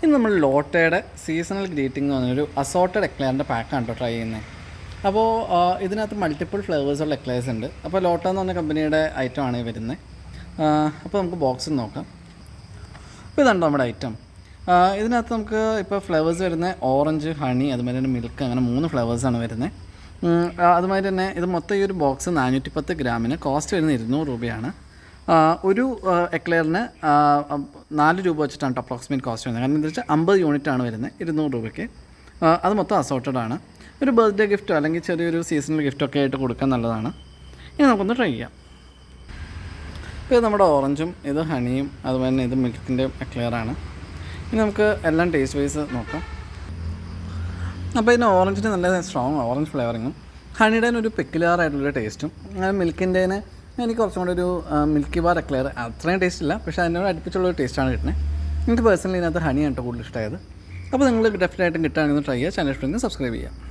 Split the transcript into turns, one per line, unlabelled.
ഇന്ന് നമ്മൾ ലോട്ടയുടെ seasonal greeting എന്ന് പറഞ്ഞൊരു അസോർട്ടഡ് എക്ലെയറിൻ്റെ പാക്കാണ് കേട്ടോ ട്രൈ ചെയ്യുന്നത്. അപ്പോൾ ഇതിനകത്ത് മൾട്ടിപ്പിൾ ഫ്ലേവേഴ്സുള്ള എക്ലെയർസ് ഉണ്ട്. അപ്പോൾ ലോട്ട എന്ന് പറഞ്ഞ കമ്പനിയുടെ ഐറ്റമാണ് വരുന്നത്. അപ്പോൾ നമുക്ക് ബോക്സിൽ നോക്കാം. അപ്പോൾ ഇതാണ് നമ്മുടെ ഐറ്റം. ഇതിനകത്ത് നമുക്ക് ഇപ്പോൾ ഫ്ലേവേഴ്സ് വരുന്നത് ഓറഞ്ച്, ഹണി, അതുമാതിരി തന്നെ മിൽക്ക്, അങ്ങനെ 3 ഫ്ലേവേഴ്സാണ് വരുന്നത്. അതുമാതിരി തന്നെ ഇത് മൊത്തം ഈ ഒരു ബോക്സ് 410 ഗ്രാമിന് കോസ്റ്റ് വരുന്നത് 200 രൂപയാണ്. ഒരു എക്ലെയറിന് 4 രൂപ വെച്ചിട്ടാണ് അപ്രോക്സിമേറ്റ് കോസ്റ്റ് വരുന്നത്. കാരണം എന്താ വെച്ചാൽ 50 യൂണിറ്റാണ് വരുന്നത് 200 രൂപയ്ക്ക്. അത് മൊത്തം അസോർട്ടഡ് ആണ്. ഒരു ബർത്ത്ഡേ ഗിഫ്റ്റോ അല്ലെങ്കിൽ ചെറിയൊരു സീസണൽ ഗിഫ്റ്റൊക്കെ ആയിട്ട് കൊടുക്കാൻ നല്ലതാണ്. ഇനി നമുക്കൊന്ന് ട്രൈ ചെയ്യാം. ഇപ്പോൾ ഇത് നമ്മുടെ ഓറഞ്ചും, ഇത് ഹണിയും, അതുപോലെ തന്നെ ഇത് മിൽക്കിൻ്റെ എക്ലെയറാണ്. ഇനി നമുക്ക് എല്ലാം ടേസ്റ്റ് വൈസ് നോക്കാം. അപ്പോൾ ഇതിന് ഓറഞ്ചിന് നല്ല സ്ട്രോങ് ഓറഞ്ച് ഫ്ലേവറിങ്ങും, ഹണിയുടെ ഒരു പെക്യുലർ ആയിട്ടുള്ളൊരു ടേസ്റ്റും, അങ്ങനെ മിൽക്കിൻ്റെ എനിക്ക് കുറച്ചും കൂടെ ഒരു മിൽക്കി ബാർ എക്ലെയർ അത്രയും ടേസ്റ്റ് ഇല്ല, പക്ഷേ അതിനോട് അടുപ്പിച്ചുള്ളൊരു ടേസ്റ്റാണ് കിട്ടുന്നത്. എനിക്ക് പേഴ്സണലി ഇതിനകത്ത് ഹണിയാണ് കൂടുതൽ ഇഷ്ടമായത്. അപ്പോൾ നിങ്ങൾ ഡെഫിനറ്റായിട്ടും കിട്ടുകയാണെങ്കിൽ ട്രൈ ചെയ്യുക. ചാനൽ ഇഷ്ടമെങ്കിൽ സബ്സ്ക്രൈബ് ചെയ്യുക.